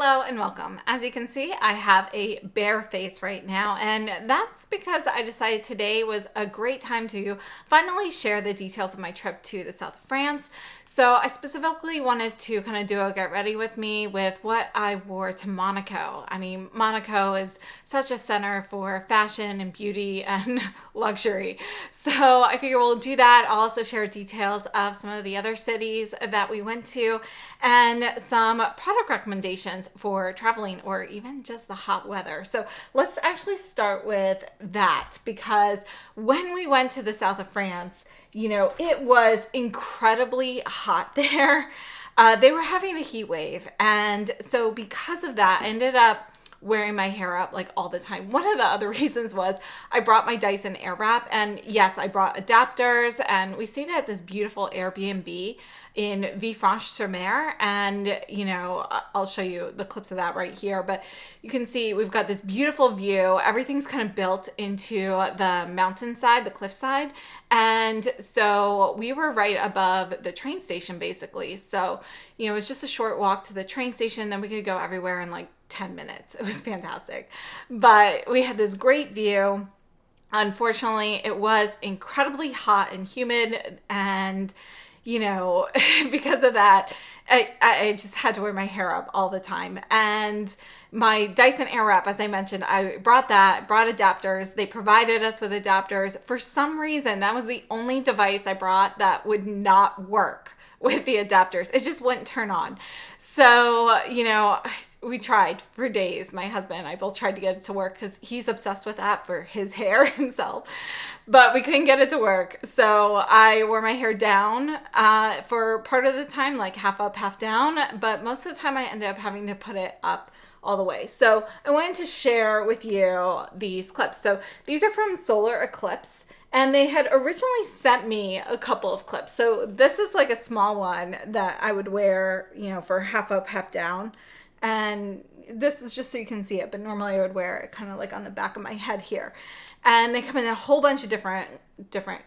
Hello and welcome. As you can see, I have a bare face right now, and that's because I decided today was a great time to finally share the details of my trip to the south of France. So I specifically wanted to kind of do a get ready with me with what I wore to Monaco. I mean, Monaco is such a center for fashion and beauty and luxury. So I figure we'll do that. I'll also share details of some of the other cities that we went to and some product recommendations for traveling or even just the hot weather. So let's actually start with that, because when we went to the south of France, it was incredibly hot there. They were having a heat wave. And so because of that, I ended up wearing my hair up like all the time. One of the other reasons was I brought my Dyson Airwrap, and yes, I brought adapters, and we stayed at this beautiful Airbnb in Rephr, and I'll show you the clips of that right here, but you can see we've got this beautiful view. Everything's kind of built into the mountainside, the cliffside, and so we were right above the train station basically. So it was just a short walk to the train station, then we could go everywhere in like 10 minutes. It was fantastic. But we had this great view. Unfortunately, it was incredibly hot and humid, and because of that, I just had to wear my hair up all the time. And my Dyson Airwrap, as I mentioned, I brought adapters. They provided us with adapters. For some reason, that was the only device I brought that would not work with the adapters. It just wouldn't turn on. So, we tried for days. My husband and I both tried to get it to work because he's obsessed with that for his hair himself, but we couldn't get it to work. So I wore my hair down for part of the time, like half up, half down, but most of the time I ended up having to put it up all the way. So I wanted to share with you these clips. So these are from Solar Eclipse, and they had originally sent me a couple of clips. So this is like a small one that I would wear, for half up, half down. And this is just so you can see it, but normally I would wear it kind of like on the back of my head here. And they come in a whole bunch of different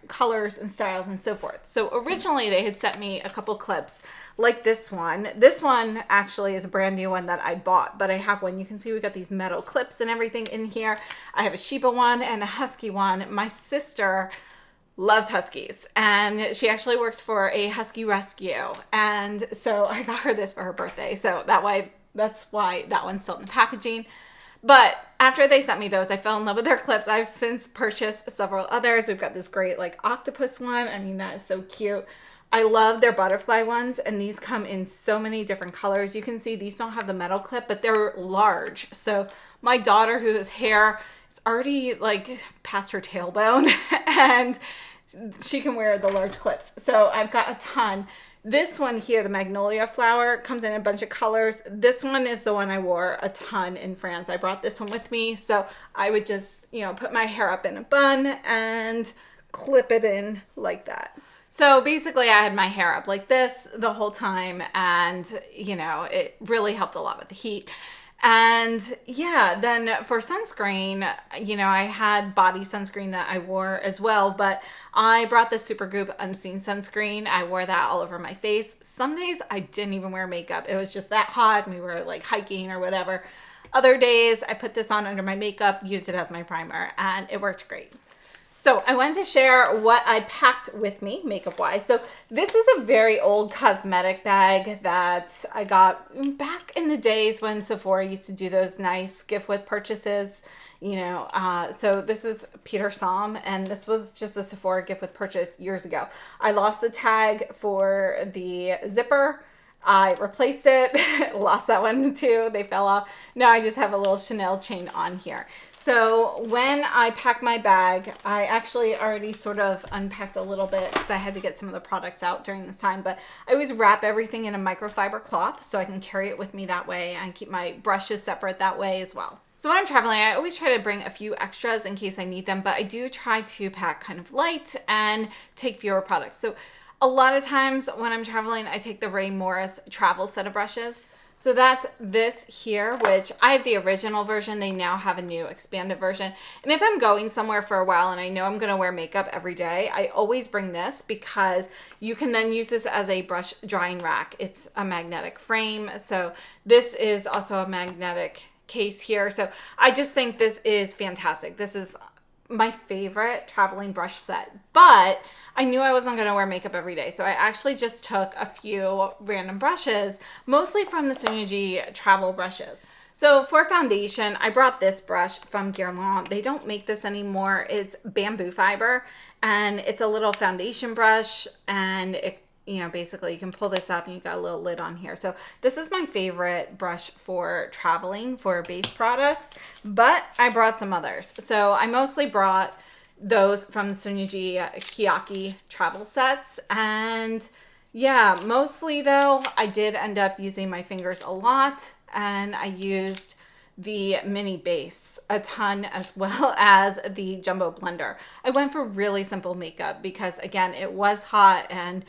colors and styles and so forth. So originally they had sent me a couple clips like this one. This one actually is a brand new one that I bought, but I have one. You can see we got these metal clips and everything in here. I have a Shiba one and a Husky one. My sister loves Huskies, and she actually works for a Husky rescue. And so I got her this for her birthday. So that's why that one's still in the packaging. But after they sent me those, I fell in love with their clips. I've since purchased several others. We've got this great like octopus one. I mean, that is so cute. I love their butterfly ones, and these come in so many different colors. You can see these don't have the metal clip, but they're large. So my daughter, whose hair is already like past her tailbone, and she can wear the large clips. So I've got a ton. This one here, the magnolia flower, comes in a bunch of colors. This one is the one I wore a ton in France. I brought this one with me. So I would just, put my hair up in a bun and clip it in like that. So basically I had my hair up like this the whole time, and, it really helped a lot with the heat. And yeah, then for sunscreen, I had body sunscreen that I wore as well, but I brought the Supergoop Unseen sunscreen. I wore that all over my face. Some days I didn't even wear makeup. It was just that hot and we were like hiking or whatever. Other days I put this on under my makeup, used it as my primer, and it worked great. So I wanted to share what I packed with me makeup-wise. So this is a very old cosmetic bag that I got back in the days when Sephora used to do those nice gift with purchases. So this is Peter Somme, and this was just a Sephora gift with purchase years ago. I lost the tag for the zipper. I replaced it, lost that one too. They fell off. Now I just have a little Chanel chain on here. So when I packed my bag, I actually already sort of unpacked a little bit because I had to get some of the products out during this time, but I always wrap everything in a microfiber cloth so I can carry it with me that way and keep my brushes separate that way as well. So when I'm traveling, I always try to bring a few extras in case I need them, but I do try to pack kind of light and take fewer products. So a lot of times when I'm traveling, I take the Ray Morris travel set of brushes. So that's this here, which I have the original version. They now have a new expanded version. And if I'm going somewhere for a while and I know I'm going to wear makeup every day, I always bring this because you can then use this as a brush drying rack. It's a magnetic frame. So this is also a magnetic case here. So I just think this is fantastic. This is my favorite traveling brush set, but I knew I wasn't going to wear makeup every day. So I actually just took a few random brushes, mostly from the SUQQU travel brushes. So for foundation, I brought this brush from Guerlain. They don't make this anymore. It's bamboo fiber and it's a little foundation brush, and it, basically you can pull this up and you got a little lid on here. So this is my favorite brush for traveling for base products, but I brought some others. So I mostly brought those from the SUQQU travel sets. And yeah, mostly though, I did end up using my fingers a lot, and I used the mini base a ton, as well as the jumbo blender. I went for really simple makeup because again, it was hot, and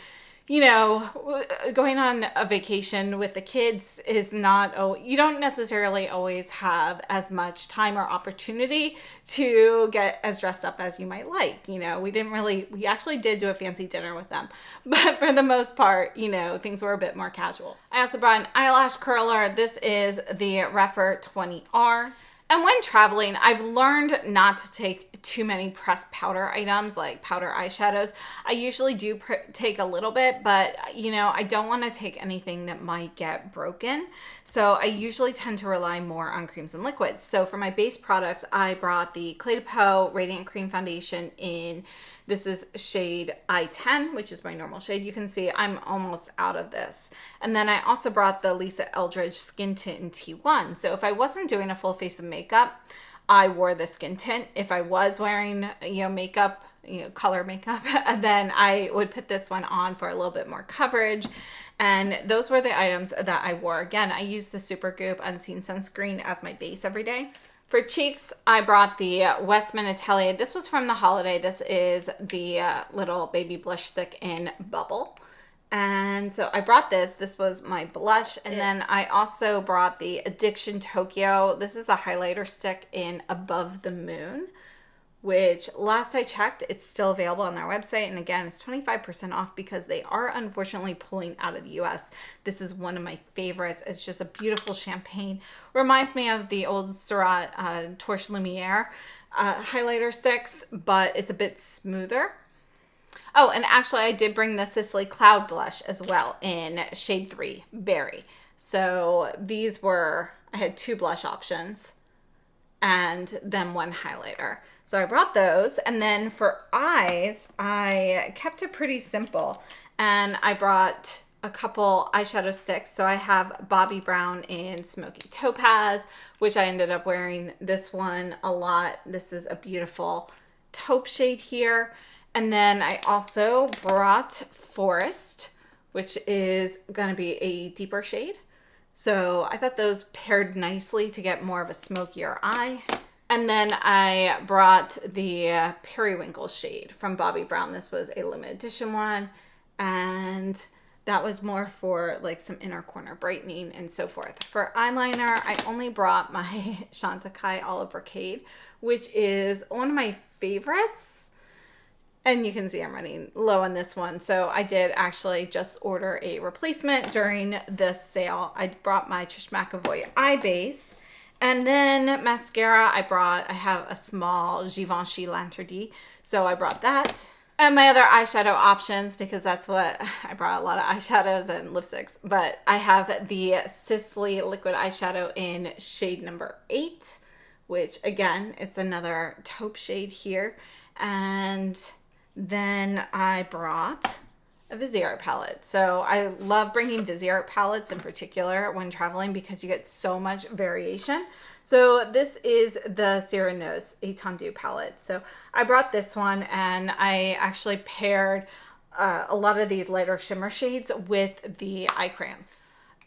going on a vacation with the kids is not, you don't necessarily always have as much time or opportunity to get as dressed up as you might like. We actually did do a fancy dinner with them, but for the most part, things were a bit more casual. I also brought an eyelash curler. This is the Rephr 20R. And when traveling, I've learned not to take too many pressed powder items like powder eyeshadows. I usually do take a little bit, but I don't want to take anything that might get broken. So I usually tend to rely more on creams and liquids. So for my base products, I brought the Cle de Peau Radiant Cream Foundation in, this is shade I-10, which is my normal shade. You can see I'm almost out of this. And then I also brought the Lisa Eldridge Skin Tint in T1. So if I wasn't doing a full face of makeup, I wore the skin tint. If I was wearing, makeup, color makeup, and then I would put this one on for a little bit more coverage. And those were the items that I wore. Again, I use the Super Goop Unseen Sunscreen as my base every day. For cheeks, I brought the Westman Atelier. This was from the holiday. This is the little baby blush stick in Bubble. And so I brought this. This was my blush. And then I also brought the Addiction Tokyo. This is the highlighter stick in Above the Moon, which last I checked, it's still available on their website. And again, it's 25% off because they are unfortunately pulling out of the US. This is one of my favorites. It's just a beautiful champagne. Reminds me of the old Surratt Torche Lumiere highlighter sticks, but it's a bit smoother. Oh, and actually I did bring the Sicily Cloud Blush as well in shade 3, Berry. So these were, I had 2 blush options and then 1 highlighter. So I brought those. And then for eyes, I kept it pretty simple. And I brought a couple eyeshadow sticks. So I have Bobbi Brown in Smoky Topaz, which I ended up wearing this one a lot. This is a beautiful taupe shade here. And then I also brought Forest, which is going to be a deeper shade. So I thought those paired nicely to get more of a smokier eye. And then I brought the Periwinkle shade from Bobbi Brown. This was a limited edition one. And that was more for like some inner corner brightening and so forth. For eyeliner, I only brought my Chantecaille Olive Brocade, which is one of my favorites. And you can see I'm running low on this one. So I did actually just order a replacement during this sale. I brought my Trish McEvoy eye base. And then mascara, I have a small Givenchy L'Interdit. So I brought that. And my other eyeshadow options, because that's what, I brought a lot of eyeshadows and lipsticks. But I have the Sisley Liquid Eyeshadow in shade number 8, which again, it's another taupe shade here. And then I brought a Viseart palette. So I love bringing Viseart palettes in particular when traveling because you get so much variation. So this is the Cyrano's Étendue palette. So I brought this one and I actually paired a lot of these lighter shimmer shades with the eye crayons.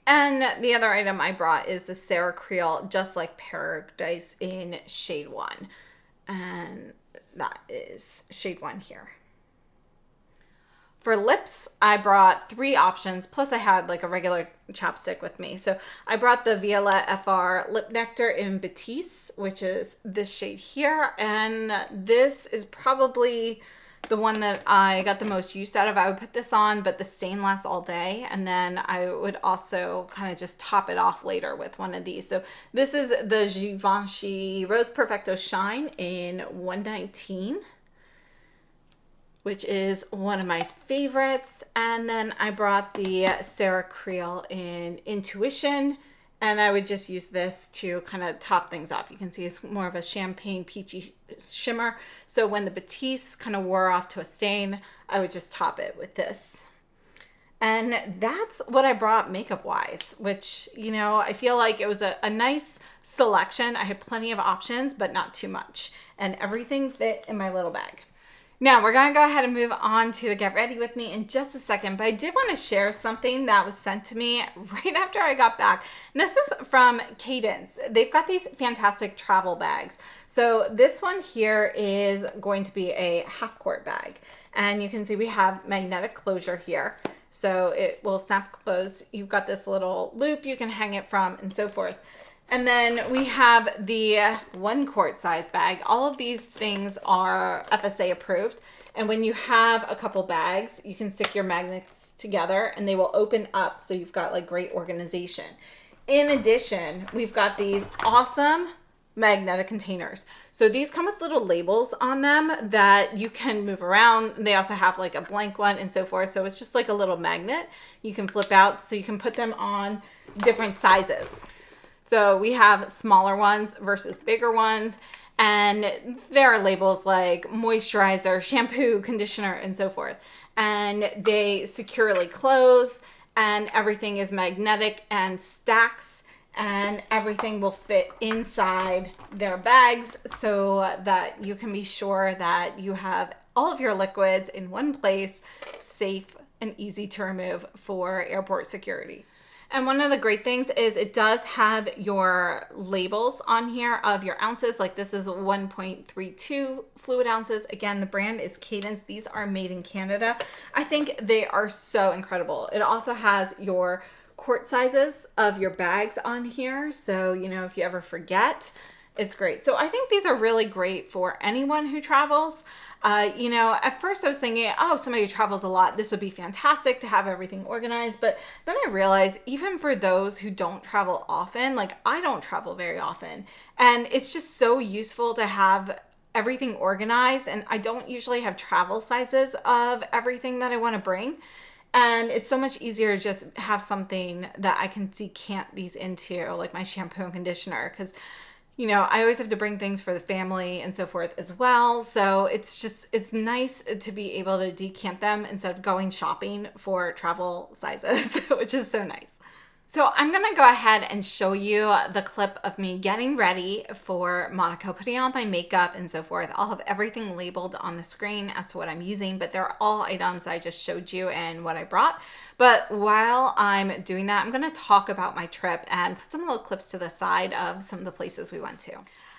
And the other item I brought is the Sarah Creel Just Like Paradise in shade 1. And that is shade 1 here. For lips, I brought 3 options, plus I had like a regular chapstick with me. So I brought the Violette FR Lip Nectar in Batiste, which is this shade here. And this is probably the one that I got the most use out of. I would put this on, but the stain lasts all day. And then I would also kind of just top it off later with one of these. So this is the Givenchy Rose Perfecto Shine in 119. Which is one of my favorites. And then I brought the Sarah Creel in Intuition, and I would just use this to kind of top things off. You can see it's more of a champagne peachy shimmer. So when the Batiste kind of wore off to a stain, I would just top it with this. And that's what I brought makeup wise, which, you know, I feel like it was a nice selection. I had plenty of options, but not too much. And everything fit in my little bag. Now we're going to go ahead and move on to the get ready with me in just a second, but I did want to share something that was sent to me right after I got back. And this is from Cadence. They've got these fantastic travel bags. So this one here is going to be a half quart bag. And you can see we have magnetic closure here. So it will snap closed. You've got this little loop you can hang it from and so forth. And then we have the 1 quart size bag. All of these things are FSA approved. And when you have a couple bags, you can stick your magnets together and they will open up. So you've got like great organization. In addition, we've got these awesome magnetic containers. So these come with little labels on them that you can move around. They also have like a blank one and so forth. So it's just like a little magnet you can flip out so you can put them on different sizes. So we have smaller ones versus bigger ones, and there are labels like moisturizer, shampoo, conditioner, and so forth. And they securely close, and everything is magnetic and stacks, and everything will fit inside their bags so that you can be sure that you have all of your liquids in one place, safe and easy to remove for airport security. And one of the great things is it does have your labels on here of your ounces. Like this is 1.32 fluid ounces. Again, the brand is Cadence. These are made in Canada. I think they are so incredible. It also has your quart sizes of your bags on here. So, you know, if you ever forget, it's great. So I think these are really great for anyone who travels. You know, at first I was thinking, oh, somebody who travels a lot, this would be fantastic to have everything organized. But then I realized even for those who don't travel often, like I don't travel very often, and it's just so useful to have everything organized. And I don't usually have travel sizes of everything that I want to bring. And it's so much easier to just have something that I can decant these into, like my shampoo and conditioner, because you know, I always have to bring things for the family and so forth as well. So it's nice to be able to decant them instead of going shopping for travel sizes, which is so nice. So I'm going to go ahead and show you the clip of me getting ready for Monaco, putting on my makeup and so forth. I'll have everything labeled on the screen as to what I'm using, but they're all items I just showed you and what I brought. But while I'm doing that, I'm going to talk about my trip and put some little clips to the side of some of the places we went to.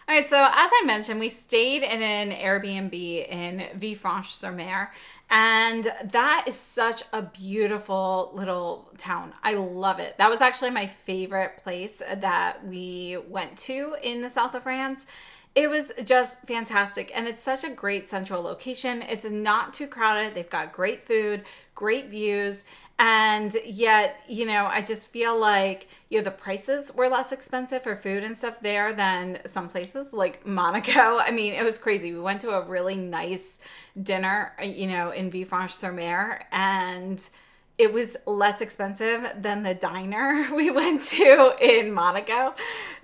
All right, so as I mentioned, we stayed in an Airbnb in Rephr, and that is such a beautiful little town. I love it. That was actually my favorite place that we went to in the south of France. It was just fantastic, and it's such a great central location. It's not too crowded. They've got great food, great views, and yet, you know, I just feel like, you know, the prices were less expensive for food and stuff there than some places like Monaco. I mean, it was crazy. We went to a really nice dinner, you know, in Rephr, and it was less expensive than the diner we went to in Monaco.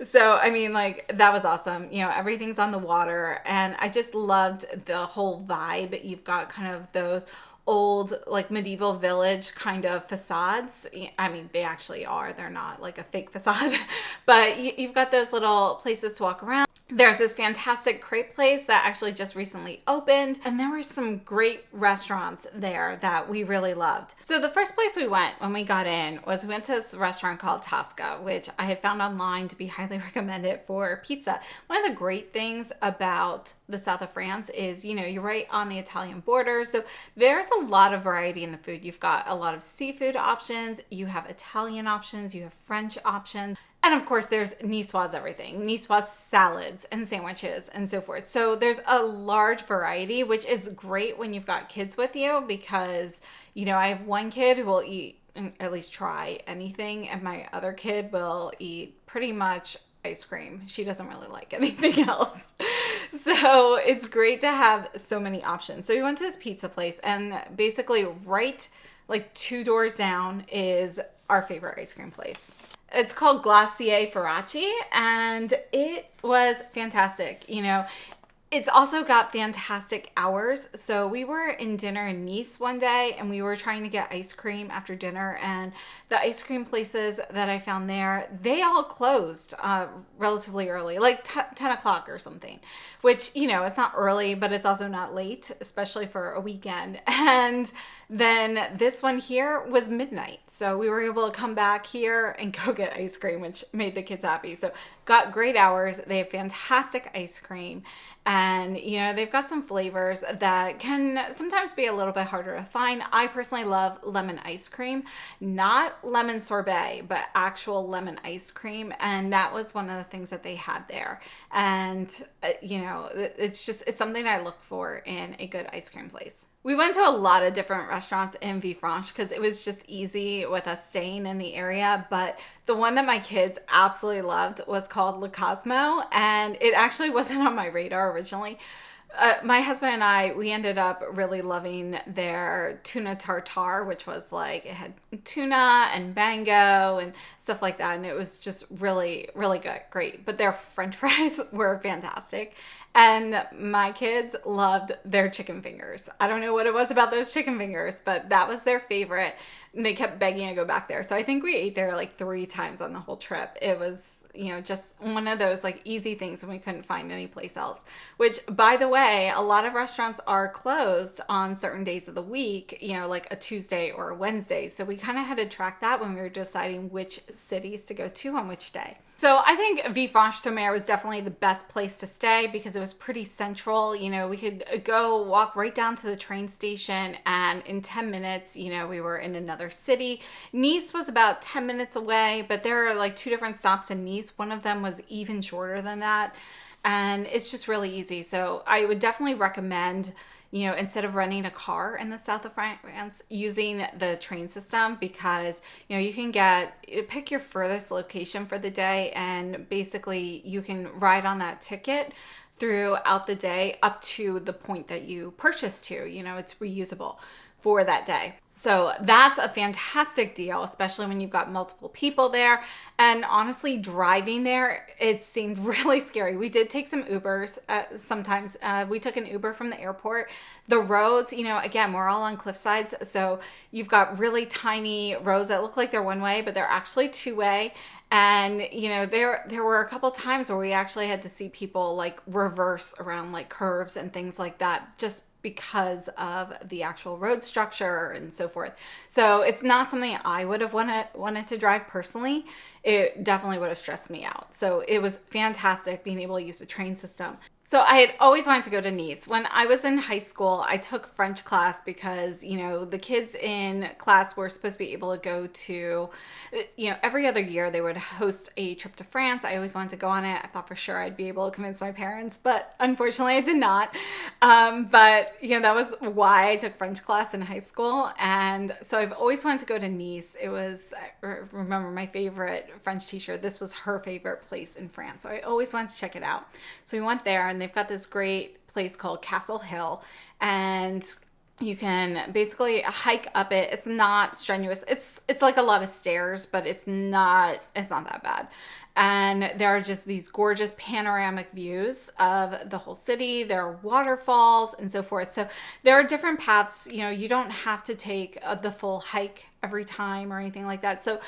So, I mean, like, that was awesome. You know, everything's on the water, and I just loved the whole vibe. You've got kind of those old like medieval village kind of facades. I mean, they actually are. They're not like a fake facade, but you've got those little places to walk around. There's this fantastic crepe place that actually just recently opened, and there were some great restaurants there that we really loved. So the first place we went when we got in was we went to this restaurant called Tosca, which I had found online to be highly recommended for pizza. One of the great things about the south of France is, you know, you're right on the Italian border, so there's a lot of variety in the food. You've got a lot of seafood options, you have Italian options, you have French options. And of course, there's Niçoise everything, Niçoise salads and sandwiches and so forth. So there's a large variety, which is great when you've got kids with you because, you know, I have one kid who will eat, at least try anything, and my other kid will eat pretty much ice cream. She doesn't really like anything else. So it's great to have so many options. So we went to this pizza place, and basically right like 2 doors down is our favorite ice cream place. It's called Glacier Faraci, and it was fantastic. You know, it's also got fantastic hours. So we were in dinner in Nice one day, and we were trying to get ice cream after dinner, and the ice cream places that I found there, they all closed relatively early, like 10 o'clock or something, which, you know, it's not early, but it's also not late, especially for a weekend. And then this one here was midnight. So we were able to come back here and go get ice cream, which made the kids happy. So got great hours. They have fantastic ice cream. And, you know, they've got some flavors that can sometimes be a little bit harder to find. I personally love lemon ice cream, not lemon sorbet, but actual lemon ice cream. And that was one of the things that they had there. And, you know, it's something I look for in a good ice cream place. We went to a lot of different restaurants in Villefranche because it was just easy with us staying in the area. But the one that my kids absolutely loved was called Le Cosmo, and it actually wasn't on my radar originally. My husband and I, we ended up really loving their tuna tartare, which was like, it had tuna and mango and stuff like that. And it was just really, really good, great. But their French fries were fantastic. And my kids loved their chicken fingers. I don't know what it was about those chicken fingers, but that was their favorite. And they kept begging to go back there. So I think we ate there like 3 times on the whole trip. It was, you know, just one of those like easy things when we couldn't find any place else. Which, by the way, a lot of restaurants are closed on certain days of the week, you know, like a Tuesday or a Wednesday. So we kind of had to track that when we were deciding which cities to go to on which day. So I think Villefranche-sur-Mer was definitely the best place to stay because it was pretty central. You know, we could go walk right down to the train station, and in 10 minutes, you know, we were in another city. Nice was about 10 minutes away, but there are like 2 different stops in Nice. One of them was even shorter than that, and it's just really easy. So I would definitely recommend, you know, instead of renting a car in the south of France, using the train system because, you know, you can pick your furthest location for the day, and basically you can ride on that ticket throughout the day up to the point that you purchased to. You know, it's reusable for that day. So that's a fantastic deal, especially when you've got multiple people there. And honestly, driving there, it seemed really scary. We did take some Ubers sometimes. We took an Uber from the airport. The roads, you know, again, we're all on cliff sides. So you've got really tiny roads that look like they're one way, but they're actually 2-way. And, you know, there were a couple times where we actually had to see people like reverse around like curves and things like that, just because of the actual road structure and so forth. So it's not something I would have wanted to drive personally. It definitely would have stressed me out. So it was fantastic being able to use the train system. So I had always wanted to go to Nice. When I was in high school, I took French class because, you know, the kids in class were supposed to be able to go to, you know, every other year they would host a trip to France. I always wanted to go on it. I thought for sure I'd be able to convince my parents, but unfortunately I did not. But, you know, that was why I took French class in high school. And so I've always wanted to go to Nice. It was, I remember my favorite French teacher, this was her favorite place in France. So I always wanted to check it out. So we went there, and they've got this great place called Castle Hill, and you can basically hike up it. It's not strenuous. It's like a lot of stairs, but it's not that bad. And there are just these gorgeous panoramic views of the whole city. There are waterfalls and so forth. So there are different paths. You know, you don't have to take the full hike every time or anything like that. So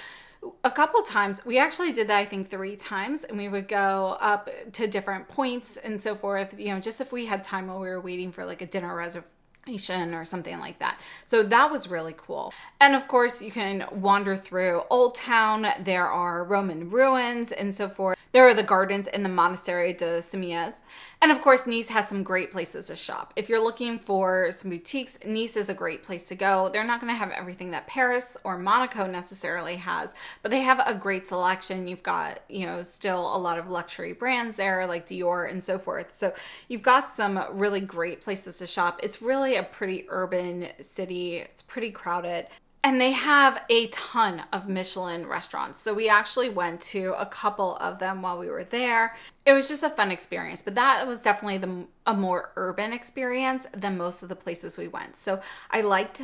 a couple times. We actually did that, I think 3 times, and we would go up to different points and so forth, just if we had time while we were waiting for like a dinner reservation or something like that. So that was really cool. And of course, you can wander through Old Town. There are Roman ruins and so forth. There are the gardens in the Monastery de Simiez. And of course, Nice has some great places to shop. If you're looking for some boutiques, Nice is a great place to go. They're not going to have everything that Paris or Monaco necessarily has, but they have a great selection. You've got, still a lot of luxury brands there like Dior and so forth. So you've got some really great places to shop. It's really a pretty urban city. It's pretty crowded. And they have a ton of Michelin restaurants. So we actually went to a couple of them while we were there. It was just a fun experience, but that was definitely a more urban experience than most of the places we went. So I liked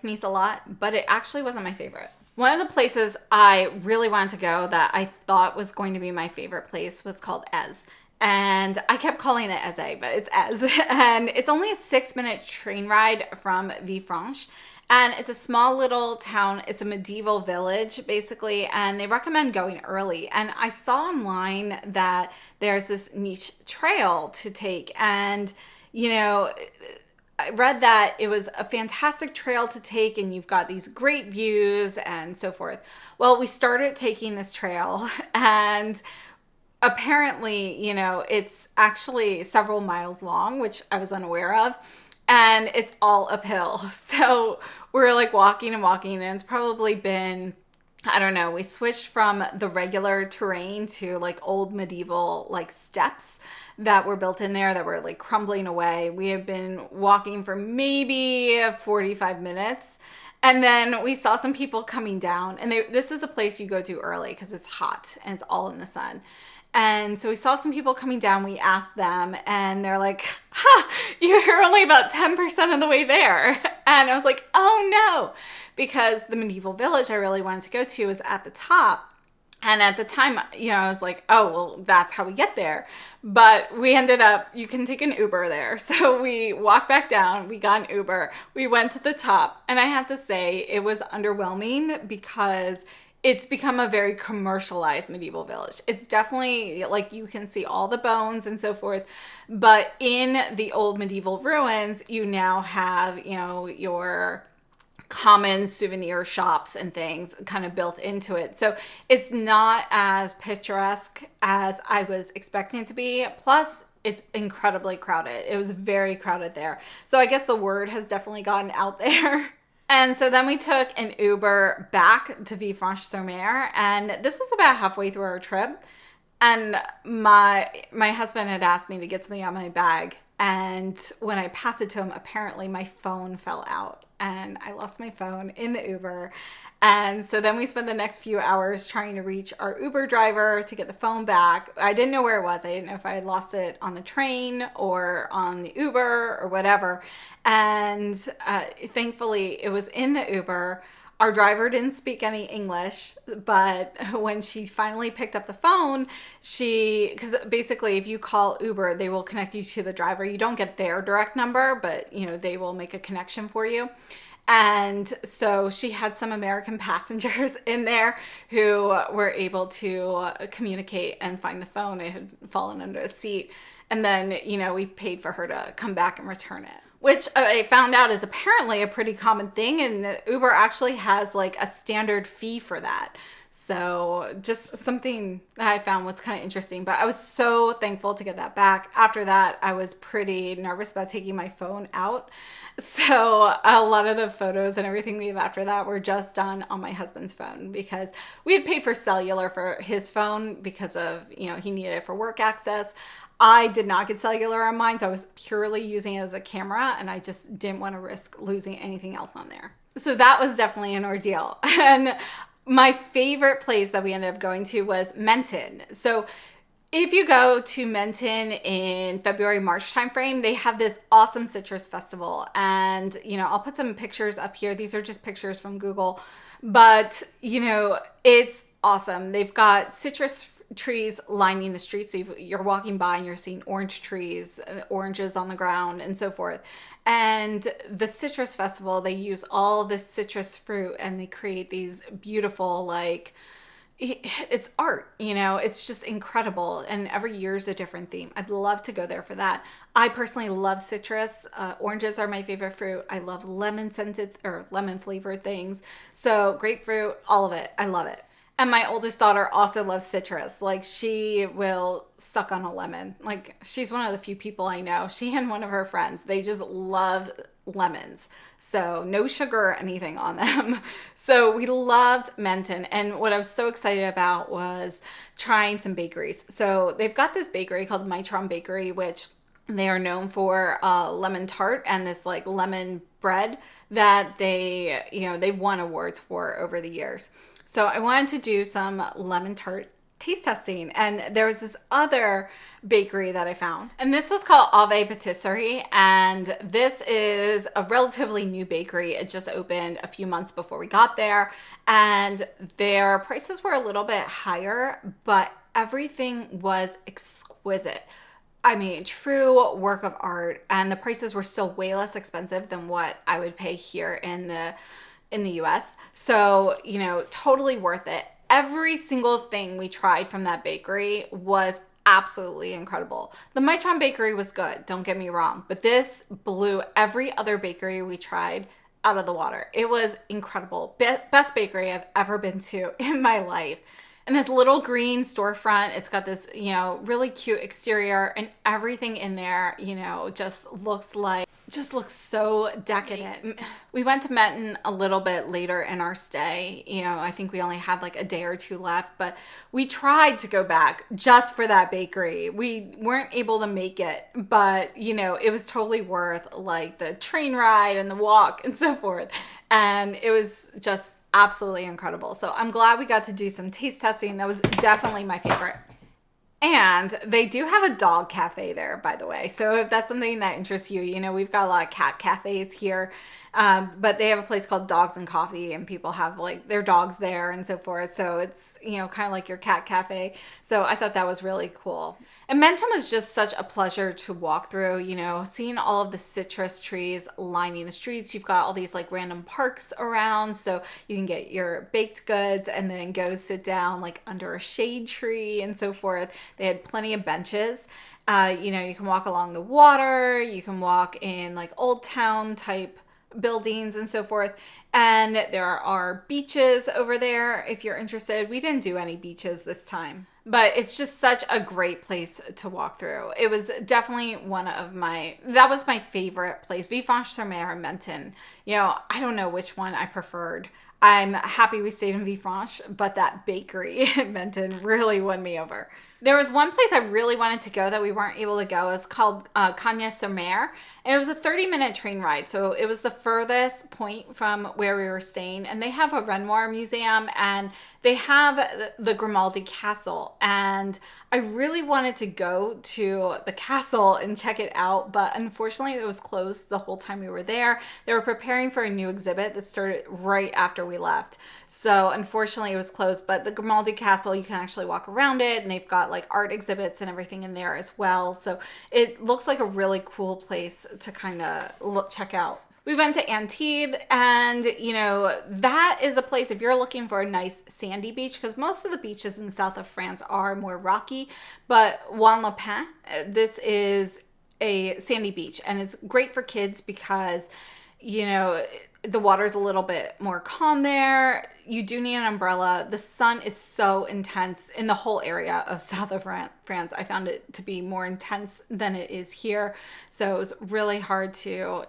Nice a lot, but it actually wasn't my favorite. One of the places I really wanted to go that I thought was going to be my favorite place was called Ez. And I kept calling it Eze, but it's Ez. And it's only a 6-minute train ride from Villefranche. And it's a small little town. It's a medieval village, basically, and they recommend going early. And I saw online that there's this niche trail to take. And, I read that it was a fantastic trail to take, and you've got these great views and so forth. Well, we started taking this trail, and apparently, it's actually several miles long, which I was unaware of. And it's all uphill. So we're like walking and walking, and it's probably been, I don't know, we switched from the regular terrain to like old medieval like steps that were built in there that were like crumbling away. We have been walking for maybe 45 minutes. And then we saw some people coming down, and this is a place you go to early because it's hot and it's all in the sun. And so we saw some people coming down. We asked them, and they're like, you're only about 10% of the way there. And I was like, oh no, because the medieval village I really wanted to go to was at the top. And at the time, I was like, oh, well, that's how we get there. But we ended up, you can take an Uber there. So we walked back down, we got an Uber, we went to the top. And I have to say, it was underwhelming because it's become a very commercialized medieval village. It's definitely like you can see all the bones and so forth. But in the old medieval ruins, you now have, your common souvenir shops and things kind of built into it. So it's not as picturesque as I was expecting it to be. Plus, it's incredibly crowded. It was very crowded there. So I guess the word has definitely gotten out there. And so then we took an Uber back to Villefranche-sur-Mer, and this was about halfway through our trip. And my husband had asked me to get something out of my bag, and when I passed it to him, apparently my phone fell out, and I lost my phone in the Uber. And so then we spent the next few hours trying to reach our Uber driver to get the phone back. I didn't know where it was. I didn't know if I had lost it on the train or on the Uber or whatever. And thankfully, it was in the Uber. Our driver didn't speak any English, but when she finally picked up the phone, because basically if you call Uber, they will connect you to the driver. You don't get their direct number, but they will make a connection for you. And so she had some American passengers in there who were able to communicate and find the phone. It had fallen under a seat. And then, we paid for her to come back and return it, which I found out is apparently a pretty common thing. And Uber actually has like a standard fee for that. So just something that I found was kind of interesting, but I was so thankful to get that back. After that, I was pretty nervous about taking my phone out. So a lot of the photos and everything we have after that were just done on my husband's phone because we had paid for cellular for his phone because of, he needed it for work access. I did not get cellular on mine, so I was purely using it as a camera, and I just didn't want to risk losing anything else on there. So that was definitely an ordeal. And my favorite place that we ended up going to was Menton. So if you go to Menton in February, March timeframe, they have this awesome citrus festival. And, I'll put some pictures up here. These are just pictures from Google. But, it's awesome. They've got citrus trees lining the streets. So you're walking by and you're seeing orange trees, oranges on the ground and so forth. And the citrus festival, they use all this citrus fruit and they create these beautiful, like, it's art, it's just incredible. And every year's a different theme. I'd love to go there for that. I personally love citrus. Oranges are my favorite fruit. I love lemon scented or lemon flavored things. So grapefruit, all of it. I love it. And my oldest daughter also loves citrus. Like, she will suck on a lemon. Like, she's one of the few people I know. She and one of her friends, they just love lemons. So no sugar or anything on them. So we loved Menton. And what I was so excited about was trying some bakeries. So they've got this bakery called Mitron Bakery, which they are known for lemon tart and this like lemon bread that they've won awards for over the years. So I wanted to do some lemon tart taste testing, and there was this other bakery that I found, and this was called Ave Patisserie, and this is a relatively new bakery. It just opened a few months before we got there, and their prices were a little bit higher, but everything was exquisite. I mean, true work of art, and the prices were still way less expensive than what I would pay here in the US. So, totally worth it. Every single thing we tried from that bakery was absolutely incredible. The Mitron Bakery was good, don't get me wrong, but this blew every other bakery we tried out of the water. It was incredible. Best bakery I've ever been to in my life. And this little green storefront, it's got this, really cute exterior, and everything in there, just looks so decadent. We went to Menton a little bit later in our stay. I think we only had like a day or two left, but we tried to go back just for that bakery. We weren't able to make it, but it was totally worth like the train ride and the walk and so forth. And it was just absolutely incredible. So I'm glad we got to do some taste testing. That was definitely my favorite. And they do have a dog cafe there, by the way. So if that's something that interests you, we've got a lot of cat cafes here. But they have a place called Dogs and Coffee, and people have like their dogs there and so forth. So it's, kind of like your cat cafe. So I thought that was really cool. And Menton was just such a pleasure to walk through, seeing all of the citrus trees lining the streets. You've got all these like random parks around, so you can get your baked goods and then go sit down like under a shade tree and so forth. They had plenty of benches. You can walk along the water, you can walk in like old town type buildings and so forth. And there are beaches over there if you're interested. We didn't do any beaches this time, but it's just such a great place to walk through. It was definitely that was my favorite place. Villefranche-sur-Mer and Menton. I don't know which one I preferred. I'm happy we stayed in Villefranche, but that bakery in Menton really won me over. There was one place I really wanted to go that we weren't able to go. It's called Cagnes-sur-Mer, and it was a 30-minute train ride. So it was the furthest point from where we were staying. And they have a Renoir museum, and they have the Grimaldi Castle. And I really wanted to go to the castle and check it out, but unfortunately it was closed the whole time we were there. They were preparing for a new exhibit that started right after we left. So unfortunately it was closed, but the Grimaldi Castle, you can actually walk around it, and they've got like art exhibits and everything in there as well. So it looks like a really cool place to kind of check out. We went to Antibes, and that is a place if you're looking for a nice sandy beach, because most of the beaches in the south of France are more rocky, but Juan-les-Pins, this is a sandy beach, and it's great for kids because the water's a little bit more calm there. You do need an umbrella. The sun is so intense in the whole area of south of France. I found it to be more intense than it is here. So it was really hard to,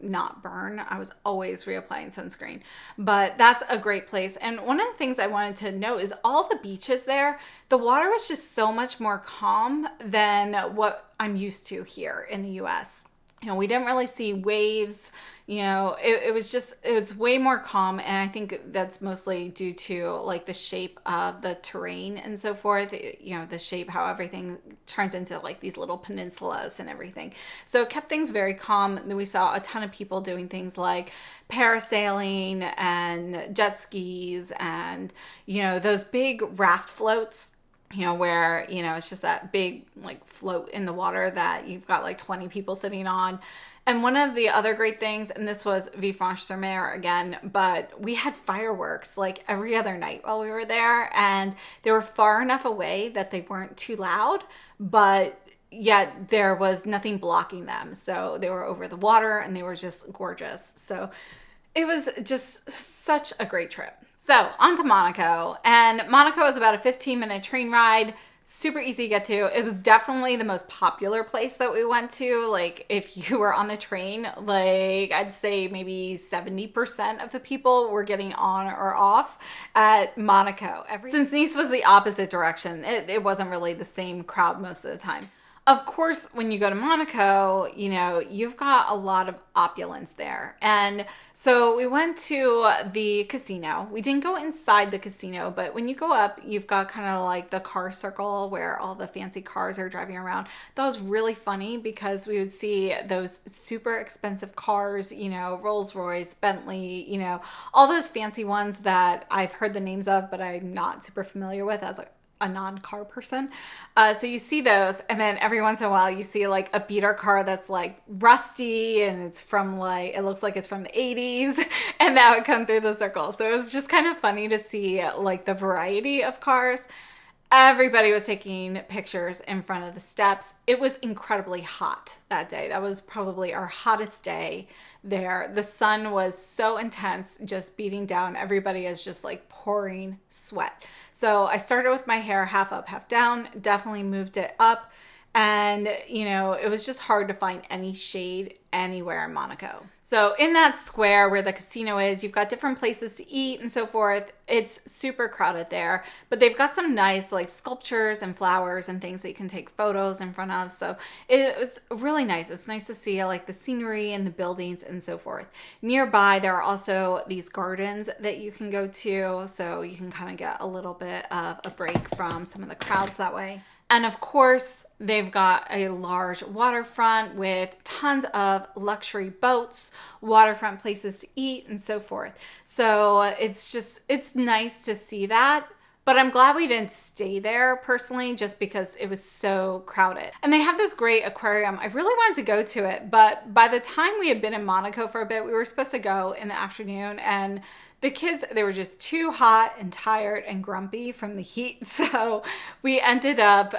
not burn. I was always reapplying sunscreen. But that's a great place. And one of the things I wanted to note is all the beaches there, the water was just so much more calm than what I'm used to here in the US. We didn't really see waves. It's way more calm, and I think that's mostly due to like the shape of the terrain and so forth, the shape, how everything turns into like these little peninsulas and everything. So it kept things very calm. Then we saw a ton of people doing things like parasailing and jet skis and, those big raft floats. where, it's just that big like float in the water that you've got like 20 people sitting on. And one of the other great things, and this was Villefranche-sur-Mer again, but we had fireworks like every other night while we were there, and they were far enough away that they weren't too loud, but yet there was nothing blocking them. So they were over the water and they were just gorgeous. So it was just such a great trip. So on to Monaco, and Monaco is about a 15-minute train ride. Super easy to get to. It was definitely the most popular place that we went to. Like if you were on the train, like I'd say maybe 70% of the people were getting on or off at Monaco. Since Nice was the opposite direction, it wasn't really the same crowd most of the time. Of course, when you go to Monaco, you've got a lot of opulence there. And so we went to the casino. We didn't go inside the casino, but when you go up, you've got kind of like the car circle where all the fancy cars are driving around. That was really funny because we would see those super expensive cars, Rolls Royce, Bentley, all those fancy ones that I've heard the names of, but I'm not super familiar with as a non-car person. So you see those, and then every once in a while you see like a beater car that's like rusty and it's from like, it looks like it's from the 80s, and that would come through the circle. So it was just kind of funny to see like the variety of cars. Everybody was taking pictures in front of the steps. It was incredibly hot that day. That was probably our hottest day there. The sun was so intense, just beating down. Everybody is just like pouring sweat. So I started with my hair half up, half down, definitely moved it up. And, it was just hard to find any shade anywhere in Monaco. So in that square where the casino is, you've got different places to eat and so forth. It's super crowded there, but they've got some nice like sculptures and flowers and things that you can take photos in front of. So it was really nice. It's nice to see like the scenery and the buildings and so forth. Nearby, there are also these gardens that you can go to. So you can kind of get a little bit of a break from some of the crowds that way. And of course, they've got a large waterfront with tons of luxury boats, waterfront places to eat, and so forth. So it's nice to see that. But I'm glad we didn't stay there personally, just because it was so crowded. And they have this great aquarium. I really wanted to go to it, but by the time we had been in Monaco for a bit, we were supposed to go in the afternoon, and the kids, they were just too hot and tired and grumpy from the heat. So we ended up,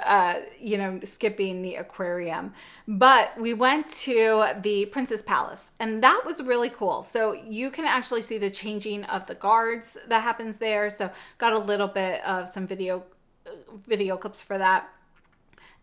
skipping the aquarium. But we went to the Princess Palace, and that was really cool. So you can actually see the changing of the guards that happens there. So got a little bit of some video clips for that.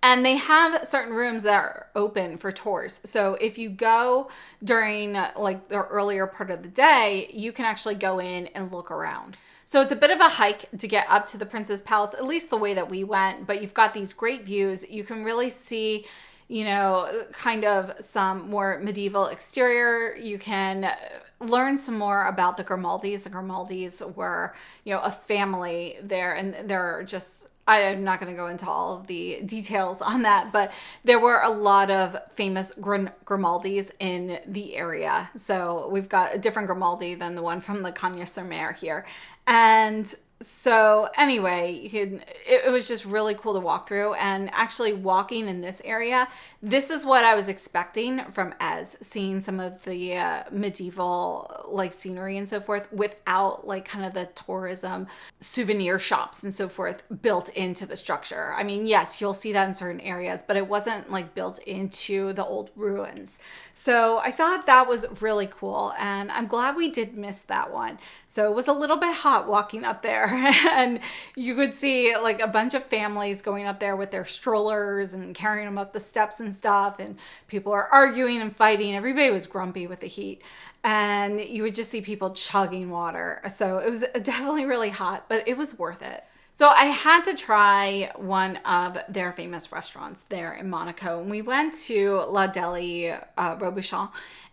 And they have certain rooms that are open for tours. So if you go during like the earlier part of the day, you can actually go in and look around. So it's a bit of a hike to get up to the Princess Palace, at least the way that we went, but you've got these great views. You can really see, kind of some more medieval exterior. You can learn some more about the Grimaldis. The Grimaldis were, a family there, and they're just, I'm not going to go into all of the details on that, but there were a lot of famous Grimaldis in the area. So we've got a different Grimaldi than the one from the Cagnes-sur-Mer here. And so anyway, it was just really cool to walk through, and actually walking in this area, this is what I was expecting from Ez, seeing some of the medieval like scenery and so forth without like kind of the tourism souvenir shops and so forth built into the structure. I mean, yes, you'll see that in certain areas, but it wasn't like built into the old ruins. So I thought that was really cool, and I'm glad we did miss that one. So it was a little bit hot walking up there. And you could see like a bunch of families going up there with their strollers and carrying them up the steps and stuff, and people are arguing and fighting. Everybody was grumpy with the heat, and you would just see people chugging water. So it was definitely really hot, but it was worth it. So I had to try one of their famous restaurants there in Monaco, and we went to La Deli Robuchon,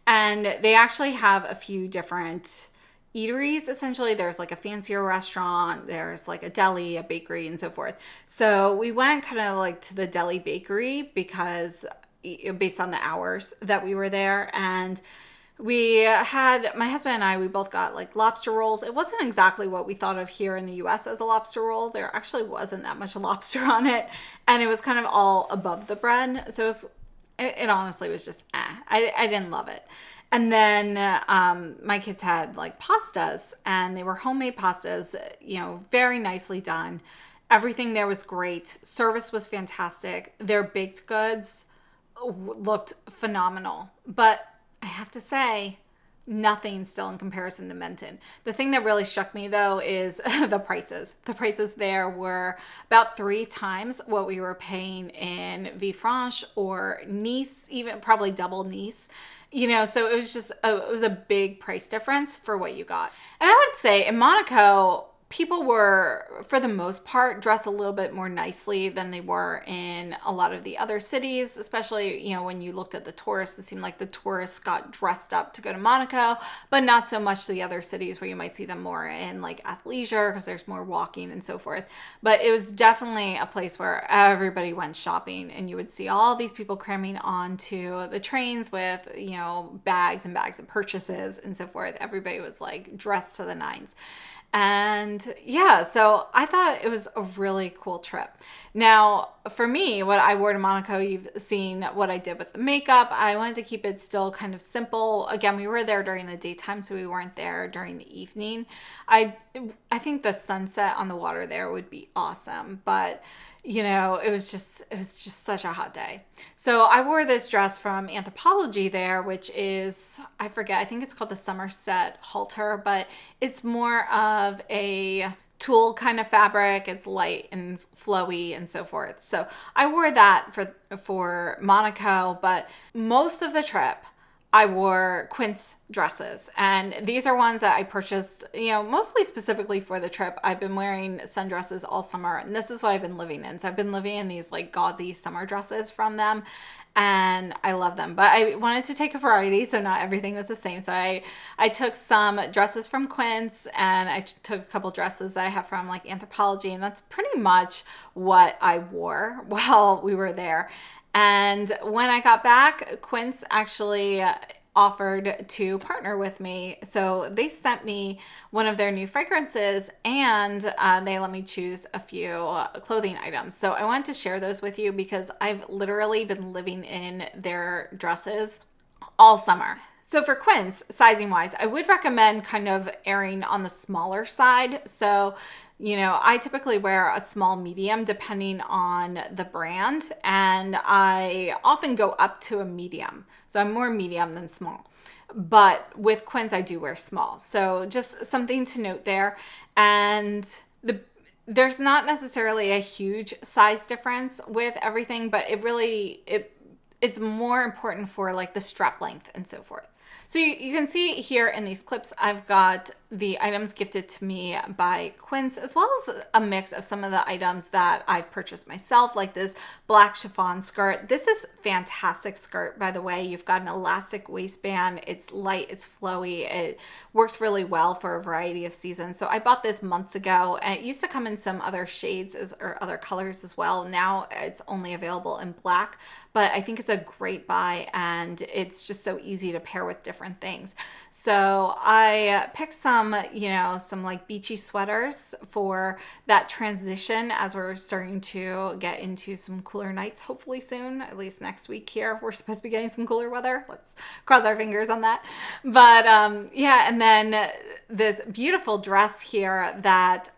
and they actually have a few different eateries. Essentially, there's like a fancier restaurant, there's like a deli, a bakery, and so forth. So we went kind of like to the deli bakery because based on the hours that we were there, and We had, my husband and I, we both got like lobster rolls. It wasn't exactly what we thought of here in the US as a lobster roll. There actually wasn't that much lobster on it. And it was kind of all above the bread. So it honestly was just, I didn't love it. And then my kids had like pastas, and they were homemade pastas, very nicely done. Everything there was great. Service was fantastic. Their baked goods looked phenomenal. But I have to say, nothing still in comparison to Menton. The thing that really struck me though is the prices. The prices there were about 3 times what we were paying in Villefranche or Nice, even probably double Nice. So it was just, it was a big price difference for what you got. And I would say in Monaco, people were, for the most part, dressed a little bit more nicely than they were in a lot of the other cities, especially, when you looked at the tourists. It seemed like the tourists got dressed up to go to Monaco, but not so much the other cities where you might see them more in like athleisure because there's more walking and so forth. But it was definitely a place where everybody went shopping, and you would see all these people cramming onto the trains with, bags and bags of purchases and so forth. Everybody was like dressed to the nines. And yeah, so I thought it was a really cool trip. Now, for me, what I wore to Monaco, you've seen what I did with the makeup. I wanted to keep it still kind of simple. Again, we were there during the daytime, so we weren't there during the evening. I think the sunset on the water there would be awesome, but it was just such a hot day. So I wore this dress from Anthropologie there, which is, I forget, I think it's called the Somerset halter, but it's more of a tulle kind of fabric. It's light and flowy and so forth. So I wore that for Monaco, but most of the trip I wore Quince dresses, and these are ones that I purchased, mostly specifically for the trip. I've been wearing sundresses all summer, and this is what I've been living in. So I've been living in these like gauzy summer dresses from them, and I love them. But I wanted to take a variety, so not everything was the same. So I took some dresses from Quince, and I took a couple dresses that I have from like Anthropologie, and that's pretty much what I wore while we were there. And when I got back, Quince actually offered to partner with me. So they sent me one of their new fragrances, and they let me choose a few clothing items. So I wanted to share those with you because I've literally been living in their dresses all summer. So for Quince, sizing wise, I would recommend kind of erring on the smaller side. So I typically wear a small medium depending on the brand, and I often go up to a medium. So I'm more medium than small. But with Quince, I do wear small. So just something to note there. And there's not necessarily a huge size difference with everything, but it's more important for like the strap length and so forth. So you can see here in these clips, I've got the items gifted to me by Quince, as well as a mix of some of the items that I've purchased myself, like this black chiffon skirt. This is fantastic skirt, by the way. You've got an elastic waistband. It's light, it's flowy. It works really well for a variety of seasons. So I bought this months ago, and it used to come in some other shades or other colors as well. Now it's only available in black, but I think it's a great buy, and it's just so easy to pair with different things. So I picked some like beachy sweaters for that transition as we're starting to get into some cooler nights, hopefully soon, at least next week here. We're supposed to be getting some cooler weather. Let's cross our fingers on that. But and then this beautiful dress here that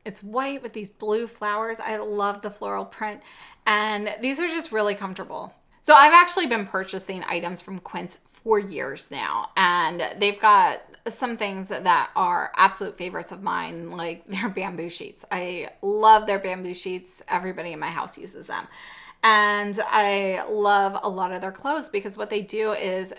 it's white with these blue flowers. I love the floral print, and these are just really comfortable. So I've actually been purchasing items from Quince for years now, and they've got some things that are absolute favorites of mine, like their bamboo sheets. I love their bamboo sheets. Everybody in my house uses them. And I love a lot of their clothes because what they do is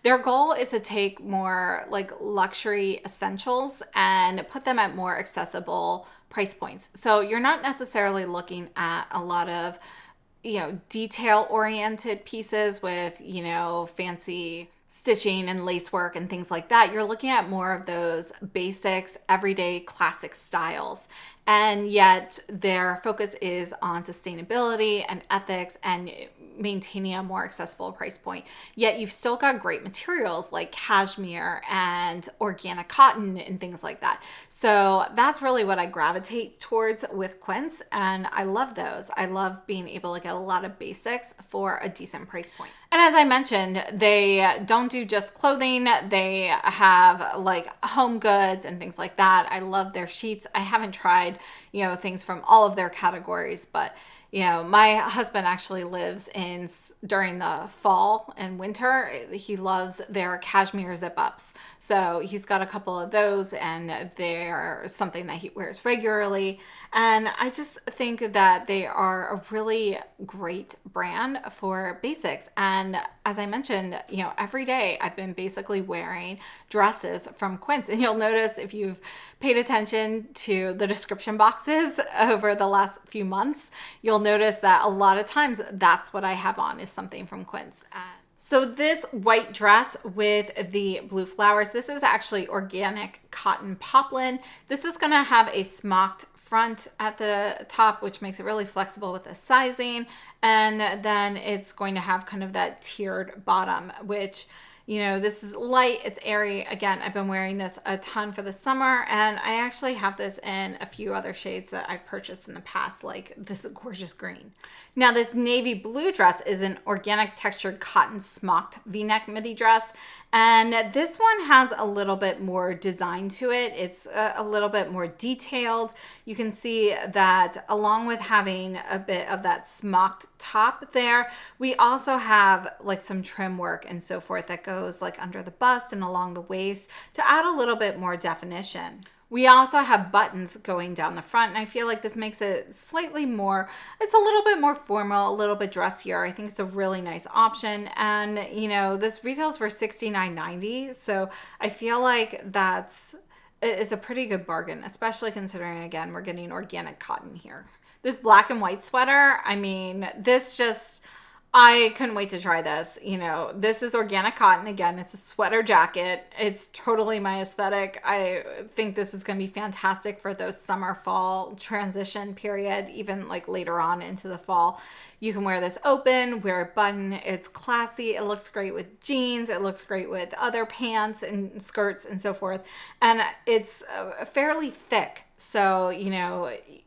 their goal is to take more like luxury essentials and put them at more accessible price points. So you're not necessarily looking at a lot of detail-oriented pieces with, fancy stitching and lace work and things like that. You're looking at more of those basics, everyday classic styles. And yet their focus is on sustainability and ethics and maintaining a more accessible price point. Yet you've still got great materials like cashmere and organic cotton and things like that. So that's really what I gravitate towards with Quince, and I love those. I love being able to get a lot of basics for a decent price point. And as I mentioned, they don't do just clothing. They have like home goods and things like that. I love their sheets. I haven't tried, things from all of their categories, but my husband actually lives during the fall and winter. He loves their cashmere zip-ups. So he's got a couple of those, and they're something that he wears regularly. And I just think that they are a really great brand for basics. And as I mentioned, every day I've been basically wearing dresses from Quince. And you'll notice if you've paid attention to the description boxes over the last few months, you'll notice that a lot of times that's what I have on is something from Quince. So this white dress with the blue flowers, this is actually organic cotton poplin. This is going to have a smocked front at the top, which makes it really flexible with the sizing. And then it's going to have kind of that tiered bottom, which, this is light, it's airy. Again, I've been wearing this a ton for the summer, and I actually have this in a few other shades that I've purchased in the past, like this gorgeous green. Now, this navy blue dress is an organic textured cotton smocked V-neck midi dress, and this one has a little bit more design to it. It's a little bit more detailed. You can see that along with having a bit of that smocked top there, we also have like some trim work and so forth that goes like under the bust and along the waist to add a little bit more definition. We also have buttons going down the front, and I feel like this makes it slightly more, it's a little bit more formal, a little bit dressier. I think it's a really nice option. And, this retails for $69.90. So I feel like it's a pretty good bargain, especially considering, again, we're getting organic cotton here. This black and white sweater, I couldn't wait to try this. This is organic cotton. Again, it's a sweater jacket. It's totally my aesthetic. I think this is going to be fantastic for those summer fall transition period, even like later on into the fall. You can wear this open, wear a button. It's classy. It looks great with jeans. It looks great with other pants and skirts and so forth. And it's fairly thick. So,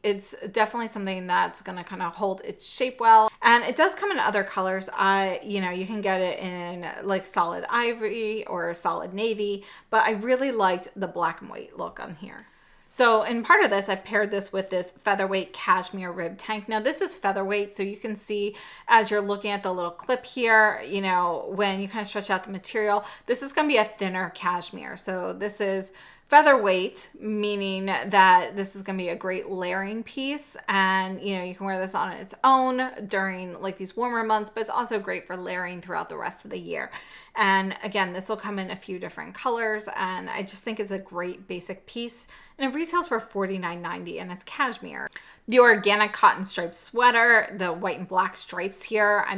it's definitely something that's going to kind of hold its shape well. And it does come in other colors. You can get it in like solid ivory or solid navy, but I really liked the black and white look on here. So in part of this, I paired this with this featherweight cashmere rib tank. Now this is featherweight, so you can see as you're looking at the little clip here, when you kind of stretch out the material, this is going to be a thinner cashmere. So this is featherweight, meaning that this is going to be a great layering piece, and you can wear this on its own during like these warmer months, but it's also great for layering throughout the rest of the year. And again, this will come in a few different colors, and I just think it's a great basic piece, and it retails for $49.90, and it's cashmere. The organic cotton striped sweater, the white and black stripes here, I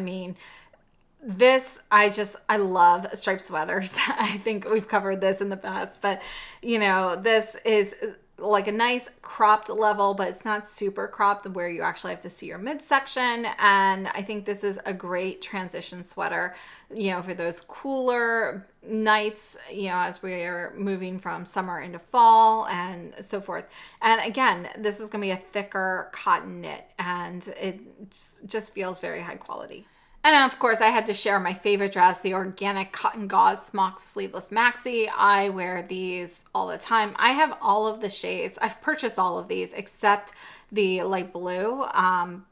love striped sweaters. I think we've covered this in the past, but this is like a nice cropped level, but it's not super cropped where you actually have to see your midsection. And I think this is a great transition sweater, for those cooler nights, as we are moving from summer into fall and so forth. And again, this is going to be a thicker cotton knit, and it just feels very high quality. And of course, I had to share my favorite dress, the organic cotton gauze smock sleeveless maxi. I wear these all the time. I have all of the shades. I've purchased all of these except the light blue,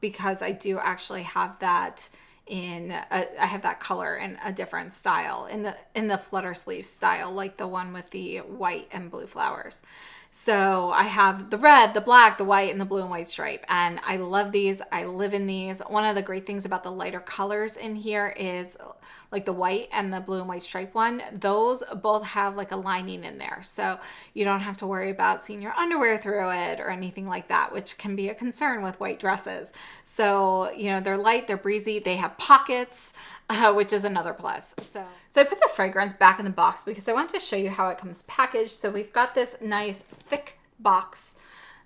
because I do actually have that I have that color in a different style, in the flutter sleeve style, like the one with the white and blue flowers. So I have the red, the black, the white, and the blue and white stripe. And I love these. I live in these. One of the great things about the lighter colors in here is like the white and the blue and white stripe one. Those both have like a lining in there. So you don't have to worry about seeing your underwear through it or anything like that, which can be a concern with white dresses. So, they're light, they're breezy, they have pockets, which is another plus. So I put the fragrance back in the box because I want to show you how it comes packaged. So we've got this nice thick box,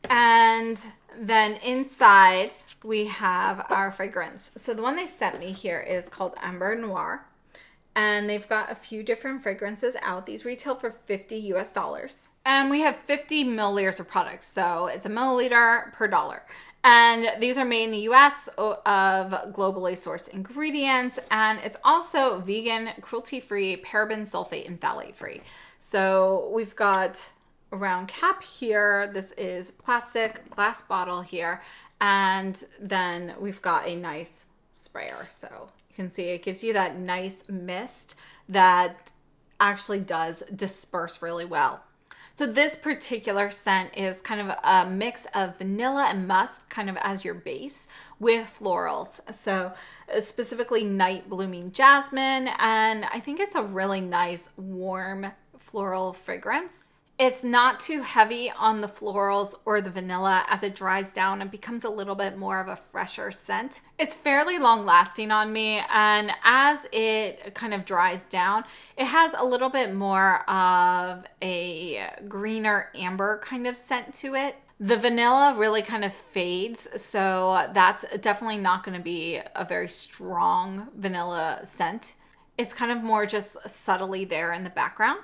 and then inside we have our fragrance. So the one they sent me here is called Amber Noir. And they've got a few different fragrances out. These retail for $50 US. And we have 50 milliliters of products. So it's a milliliter per dollar. And these are made in the US of globally sourced ingredients. And it's also vegan, cruelty-free, paraben, sulfate, and phthalate-free. So we've got a round cap here. This is plastic glass bottle here. And then we've got a nice sprayer. So you can see it gives you that nice mist that actually does disperse really well. So this particular scent is kind of a mix of vanilla and musk kind of as your base with florals. So specifically night blooming jasmine, and I think it's a really nice warm floral fragrance. It's not too heavy on the florals or the vanilla. As it dries down, it becomes a little bit more of a fresher scent. It's fairly long lasting on me, and as it kind of dries down, it has a little bit more of a greener amber kind of scent to it. The vanilla really kind of fades, so that's definitely not going to be a very strong vanilla scent. It's kind of more just subtly there in the background.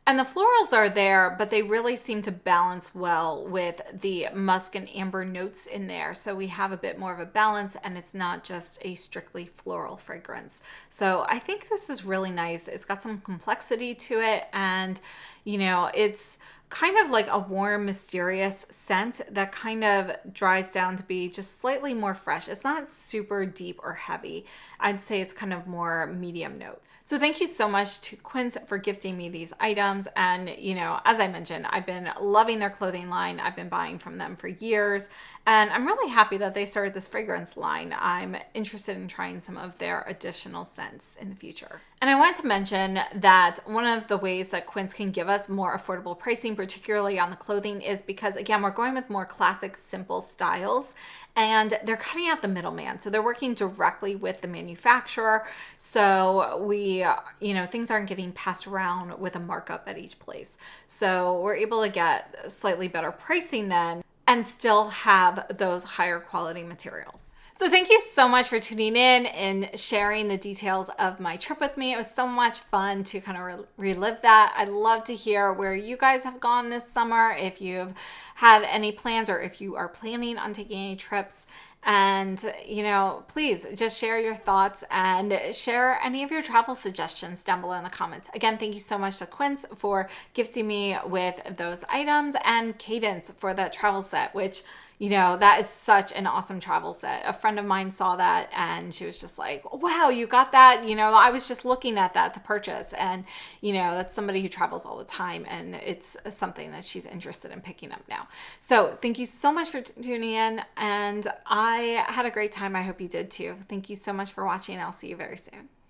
And the florals are there, but they really seem to balance well with the musk and amber notes in there. So we have a bit more of a balance, and it's not just a strictly floral fragrance. So I think this is really nice. It's got some complexity to it, and it's kind of like a warm, mysterious scent that kind of dries down to be just slightly more fresh. It's not super deep or heavy. I'd say it's kind of more medium note. So thank you so much to Quince for gifting me these items. And, as I mentioned, I've been loving their clothing line. I've been buying from them for years. And I'm really happy that they started this fragrance line. I'm interested in trying some of their additional scents in the future. And I wanted to mention that one of the ways that Quince can give us more affordable pricing, particularly on the clothing, is because, again, we're going with more classic, simple styles. And they're cutting out the middleman. So they're working directly with the manufacturer. So we, things aren't getting passed around with a markup at each place. So we're able to get slightly better pricing then and still have those higher quality materials. So thank you so much for tuning in and sharing the details of my trip with me. It was so much fun to kind of relive that. I'd love to hear where you guys have gone this summer, if you've had any plans or if you are planning on taking any trips. And, please just share your thoughts and share any of your travel suggestions down below in the comments. Again, thank you so much to Quince for gifting me with those items, and Cadence for that travel set, which that is such an awesome travel set. A friend of mine saw that and she was just like, wow, you got that? I was just looking at that to purchase. And, that's somebody who travels all the time, and it's something that she's interested in picking up now. So thank you so much for tuning in, and I had a great time. I hope you did too. Thank you so much for watching. I'll see you very soon.